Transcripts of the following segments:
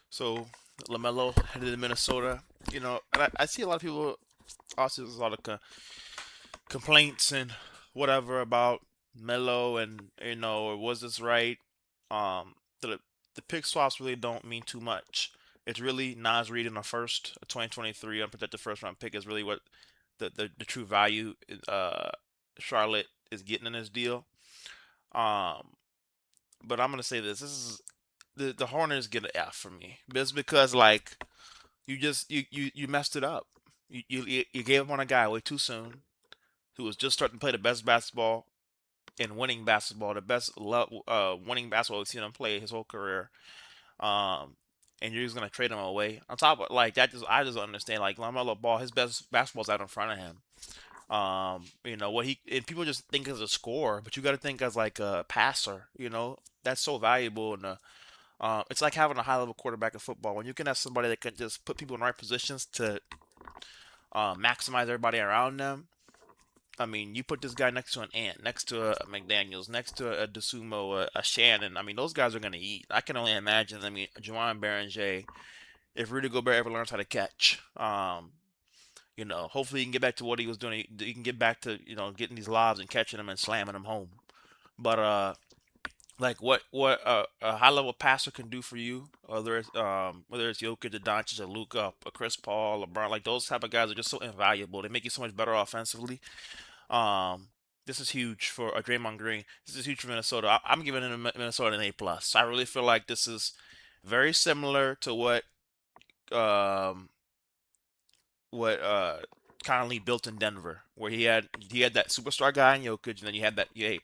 So LaMelo headed to Minnesota. And I see a lot of people. Also, there's a lot of complaints and whatever about Melo, and was this right? The pick swaps really don't mean too much. It's really Nas Reed in a first, a 2023 unprotected first round pick is really what the true value Charlotte is getting in this deal. Um, but I'm gonna say this: this is the Hornets get an F from me. Just because like you messed it up. You gave up on a guy way too soon who was just starting to play the best basketball and winning basketball, the best winning basketball we've seen him play his whole career. Um, and you're just gonna trade him away. On top of like that, just I just don't understand like Lamelo Ball, his best basketball's out in front of him. What he and people just think as a scorer, but you got to think as like a passer. That's so valuable, and it's like having a high level quarterback in football when you can have somebody that can just put people in the right positions to maximize everybody around them. I mean, you put this guy next to an Ant, next to a McDaniels, next to a Desumo, a Shannon. I mean, those guys are going to eat. I can only imagine. I mean, Juwan Barringer, if Rudy Gobert ever learns how to catch, hopefully he can get back to what he was doing. He can get back to, getting these lobs and catching them and slamming them home. But, like what a high level passer can do for you, whether it's Jokic, a Doncic, a Luka, a Chris Paul, LeBron, like those type of guys are just so invaluable. They make you so much better offensively. Um, this is huge for Draymond Green. This is huge for Minnesota. I'm giving Minnesota an A+. I really feel like this is very similar to um what Conley built in Denver, where he had that superstar guy in Jokic, and then you had that hey,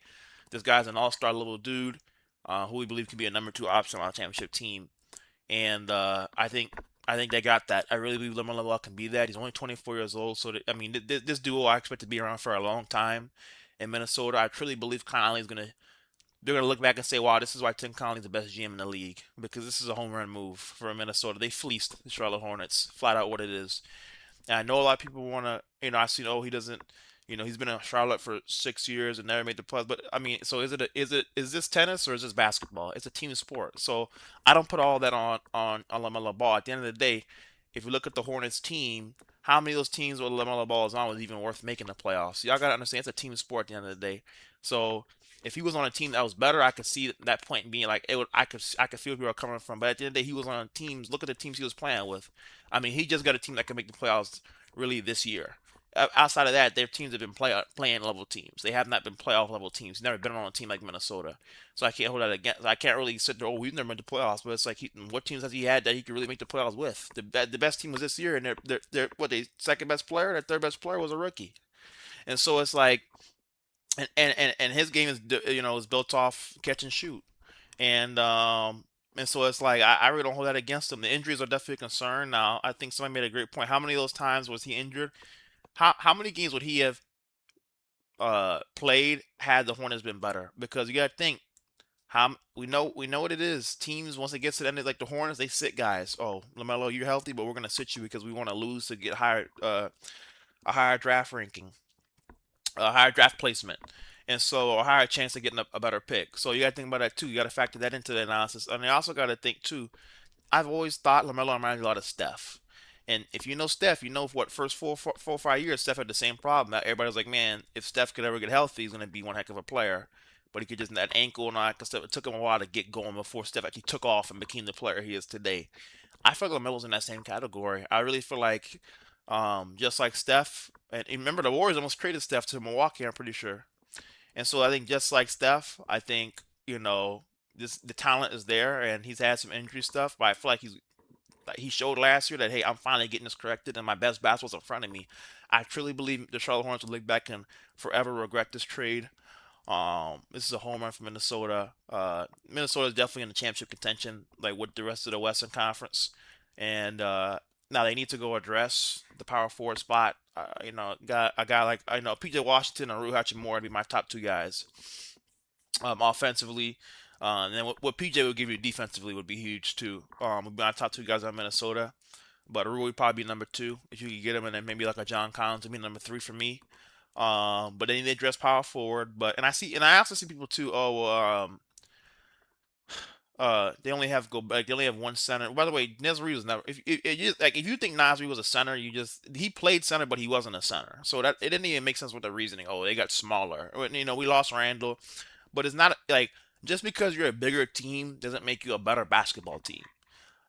this guy's an all-star level dude, who we believe can be a number two option on a championship team. And I think they got that. I really believe Lamelo Ball can be that. He's only 24 years old, so I mean, this duo I expect to be around for a long time in Minnesota. I truly believe Conley is gonna. They're gonna look back and say, "Wow, this is why Tim Conley's the best GM in the league because this is a home run move for Minnesota. They fleeced the Charlotte Hornets, flat out what it is." And I know a lot of people want to, I see, oh, he doesn't, he's been in Charlotte for 6 years and never made the playoffs. But I mean, so is this tennis or is this basketball? It's a team sport. So I don't put all that on LaMelo Ball. At the end of the day, if you look at the Hornets team, how many of those teams where LaMelo Ball is on was even worth making the playoffs? Y'all gotta understand it's a team sport at the end of the day. So if he was on a team that was better, I could see that point being like it would. I could feel where you were coming from. But at the end of the day, he was on teams. Look at the teams he was playing with. I mean, he just got a team that can make the playoffs really this year. Outside of that, their teams have been playing level teams. They have not been playoff level teams. Never been on a team like Minnesota, so I can't hold that against. I can't really sit there. Oh, we've never made the playoffs, but it's like what teams has he had that he could really make the playoffs with? The best team was this year, and they're what they second best player, their third best player was a rookie, and so it's like, and his game is is built off catch and shoot, and so it's like I really don't hold that against him. The injuries are definitely a concern. Now I think somebody made a great point. How many of those times was he injured? How many games would he have played had the Hornets been better? Because you got to think how we know what it is. Teams once it gets to the end, like the Hornets, they sit guys. Oh, Lamelo, you're healthy, but we're gonna sit you because we want to lose to get higher a higher draft ranking, a higher draft placement, and so a higher chance of getting a better pick. So you got to think about that too. You got to factor that into the analysis, and you also got to think too. I've always thought Lamelo reminds me a lot of Steph. And if you know Steph, you know what first 4 or 5 years Steph had the same problem. That everybody's like, man, if Steph could ever get healthy, he's gonna be one heck of a player. But he could just that ankle and all that stuff. It took him a while to get going before Steph actually took off and became the player he is today. I feel like Lamelo's in that same category. I really feel like, just like Steph, and remember the Warriors almost traded Steph to Milwaukee. I'm pretty sure. And so I think just like Steph, I think this the talent is there, and he's had some injury stuff, but I feel like he showed last year that hey, I'm finally getting this corrected, and my best basketball's in front of me. I truly believe the Charlotte Hornets will look back and forever regret this trade. This is a home run for Minnesota. Minnesota is definitely in the championship contention, like with the rest of the Western Conference, and now they need to go address the power forward spot. Got a guy like I know PJ Washington and Rui Hachimura would be my top two guys. Offensively, and then what PJ would give you defensively would be huge too. Would be my top two guys on Minnesota, but Rui would probably be number two if you could get him, and then maybe like a John Collins would be number three for me. But then they dress power forward. But and I also see people too. Oh, They only have go like they only have one center. By the way, Nasri was never. If you like, if you think Nasri was a center, you just he played center, but he wasn't a center. So that it didn't even make sense with the reasoning. Oh, they got smaller. We lost Randall, but it's not like just because you're a bigger team doesn't make you a better basketball team.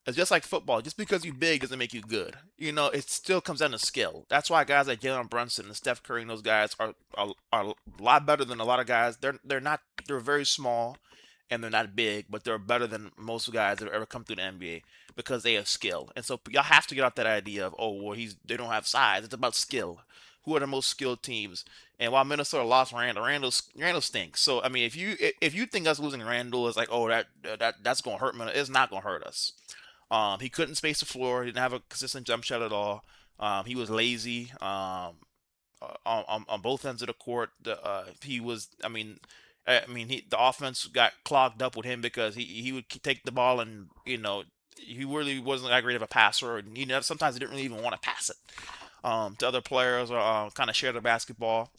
It's just like football. Just because you're big doesn't make you good. It still comes down to skill. That's why guys like Jalen Brunson and Steph Curry and those guys are a lot better than a lot of guys. They're not they're very small and they're not big, but they're better than most guys that have ever come through the NBA because they have skill. And so y'all have to get out that idea of, oh well, they don't have size. It's about skill. Who are the most skilled teams? And while Minnesota lost Randall stinks. So I mean, if you think us losing Randall is like, oh that's gonna hurt Minnesota, it's not gonna hurt us. He couldn't space the floor. He didn't have a consistent jump shot at all. He was lazy on both ends of the court. He was, the offense got clogged up with him because he would take the ball and he really wasn't that great of a passer. And sometimes he didn't really even want to pass it to other players or kind of share the basketball.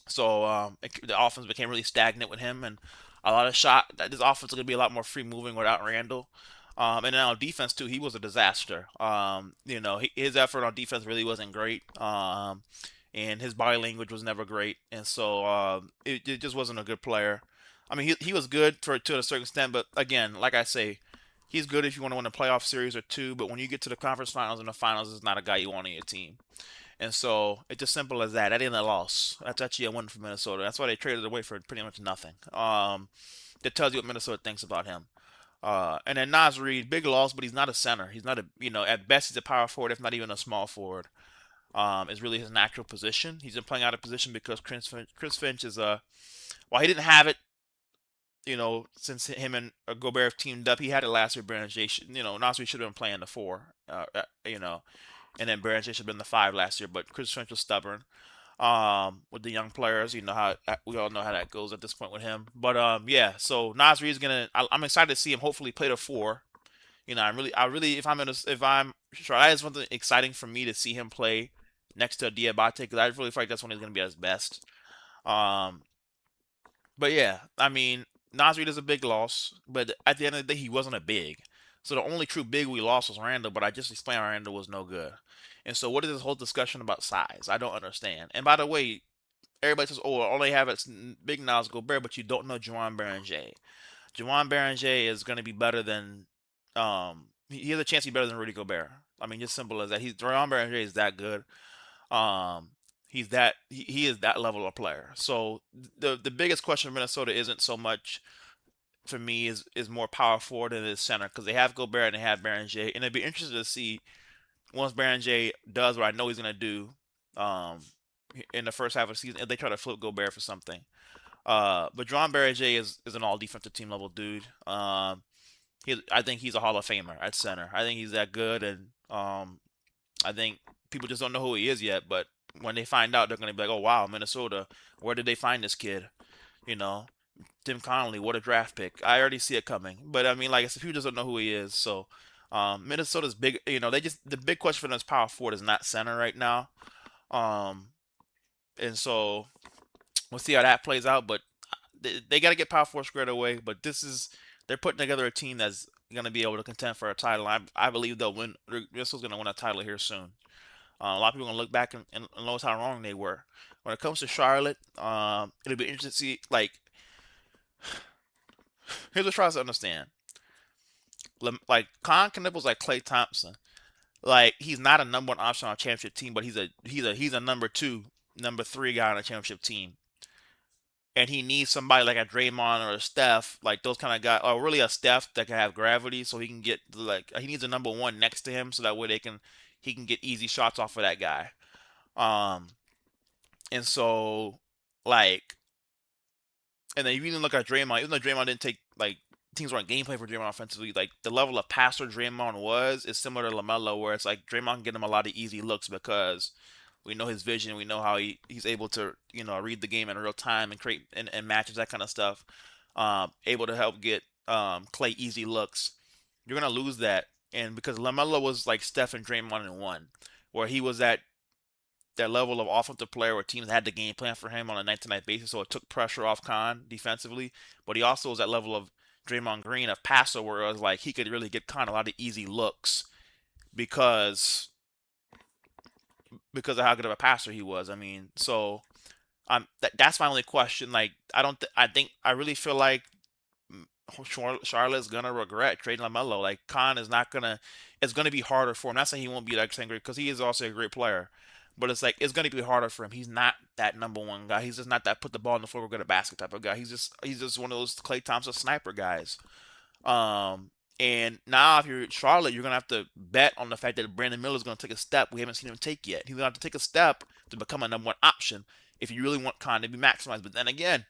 So the offense became really stagnant with him, and a lot of shot. This offense is going to be a lot more free moving without Randall. And then on defense too, he was a disaster. His effort on defense really wasn't great. And his body language was never great, and so it just wasn't a good player. I mean, he was good to a certain extent, but again, like I say, he's good if you want to win a playoff series or two. But when you get to the conference finals and the finals, it's not a guy you want on your team. And so it's as simple as that. That ain't a loss. That's actually a win for Minnesota. That's why they traded away for pretty much nothing. That tells you what Minnesota thinks about him. And then Nas Reed, big loss, but he's not a center. He's not at best he's a power forward, if not even a small forward. Is really his natural position. He's been playing out of position because Chris Finch is while he didn't have it, since him and Gobert teamed up, he had it last year. Baron J, Nas Reed should have been playing the four. And then Baron J should have been the five last year, but Chris Finch was stubborn. With the young players, how we all know how that goes at this point with him. But yeah. So Nas Reed's gonna. I'm excited to see him hopefully play the four. I really, if I'm sure, that is something exciting for me to see him play next to Diabate because I really feel like that's when he's gonna be at his best. Um, but yeah, I mean, Nasrid is a big loss, but at the end of the day, he wasn't a big. So the only true big we lost was Randall, but I just explained Randall was no good. And so what is this whole discussion about size? I don't understand. And by the way, everybody says, "Oh, all they have is big Nas Gobert," but you don't know Juwan Berenger. Juwan Berenger is going to be better than, he has a chance to be better than Rudy Gobert. I mean, just simple as that. Juwan Berenger is that good. Um, he is that level of player. So the biggest question of Minnesota isn't so much for me is more power forward than his center because they have Gobert and they have Berenger, and it'd be interesting to see once Berenger does what I know he's gonna do, um, in the first half of the season if they try to flip Gobert for something. But John Berenger is an all defensive team level dude. I think he's a Hall of Famer at center. I think he's that good, and I think people just don't know who he is yet. But when they find out, they're gonna be like, "Oh wow, Minnesota, where did they find this kid?" You know, Tim Connolly, what a draft pick. I already see it coming. But I mean, like I said, people just don't know who he is. So Minnesota's big. The big question for them is power forward is not center right now. Um, and so we'll see how that plays out. But they got to get power forward squared away. But they're putting together a team that's going to be able to contend for a title. I believe they'll win. Minnesota's going to win a title here soon. A lot of people are going to look back and notice how wrong they were. When it comes to Charlotte, it'll be interesting to see. Like, here's what I try to understand. Like, Con Knuckles like Clay Thompson. Like, he's not a number one option on a championship team, but he's a number two, number three guy on a championship team. And he needs somebody like a Draymond or a Steph, like those kind of guys, or really a Steph that can have gravity, so he can get like he needs a number one next to him, so that way he can get easy shots off of that guy. Um, and so like, and then you even look at Draymond, even though Draymond didn't take like teams weren't game plan for Draymond offensively, like the level of passer Draymond was is similar to Lamelo, where it's like Draymond can get him a lot of easy looks because we know his vision. We know how he's able to read the game in real time and create and matches that kind of stuff. Able to help get Clay easy looks. You're gonna lose that, and because Lamelo was like Steph and Draymond in one, where he was that level of offensive player where teams had the game plan for him on a night-to-night basis, so it took pressure off Khan defensively. But he also was that level of Draymond Green of passer, where it was like he could really get kind of a lot of easy looks because of how good of a passer he was. I mean, so that's my only question. Like, I think I really feel like Charlotte's gonna regret trading LaMelo. Like, Khan is not gonna. It's gonna be harder for him. Not saying he won't be like same great because he is also a great player, but it's like it's gonna be harder for him. He's not that number one guy. He's just not that put the ball on the floor, we're good at basket type of guy. He's just one of those Klay Thompson sniper guys. Um, and now if you're Charlotte, you're gonna have to bet on the fact that Brandon Miller is gonna take a step we haven't seen him take yet. He's gonna have to take a step to become a number one option if you really want Khan to be maximized. But then again,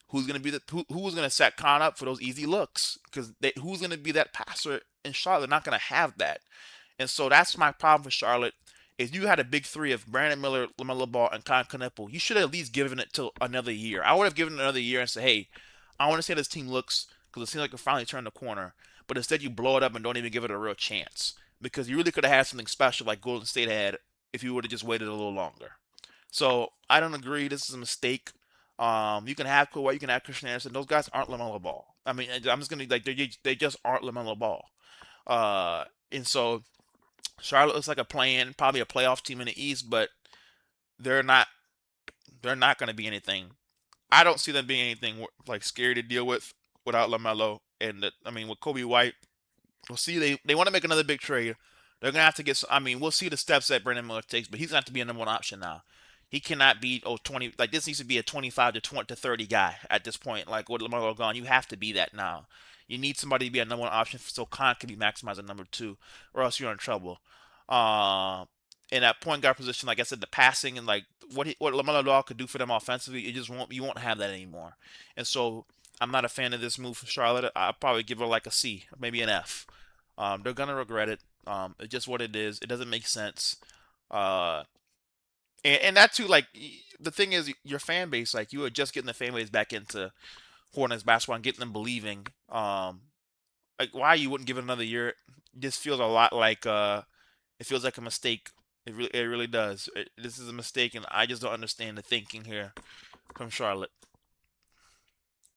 who's gonna set Khan up for those easy looks? Because who's gonna be that passer in Charlotte? They're not gonna have that. And so that's my problem for Charlotte. If you had a big three of Brandon Miller, LaMelo Ball, and Con Knueppel, you should have at least given it till another year. I would have given it another year and said, hey, I want to see how this team looks because it seems like we finally turned the corner. But instead, you blow it up and don't even give it a real chance because you really could have had something special like Golden State had if you would have just waited a little longer. So I don't agree. This is a mistake. You can have Kawhi, you can have Christian Anderson. Those guys aren't LaMelo Ball. I mean, I'm just gonna like they just aren't LaMelo Ball. And so Charlotte looks like a play-in, probably a playoff team in the East, but they're not. They're not going to be anything. I don't see them being anything like scary to deal with without Lamelo. And I mean, with Kobe White, we'll see. They want to make another big trade. They're gonna have to get. I mean, we'll see the steps that Brandon Miller takes, but he's gonna have to be a number one option now. He cannot be 20 like this needs to be a 25 to 20 to 30 guy at this point. Like with Lamelo gone, you have to be that now. You need somebody to be a number one option so Khan can be maximized at number two, or else you're in trouble. Uh, in that point guard position, like I said, the passing and like what Lamelo Ball could do for them offensively, it just won't you won't have that anymore. And so I'm not a fan of this move for Charlotte. I'll probably give her like a C, maybe an F. They're gonna regret it. It's just what it is. It doesn't make sense. Uh, and that too, like the thing is, your fan base, like you are just getting the fan base back into Hornets basketball and getting them believing. Like why you wouldn't give it another year? This feels a lot like it feels like a mistake. It really does. This is a mistake, and I just don't understand the thinking here from Charlotte.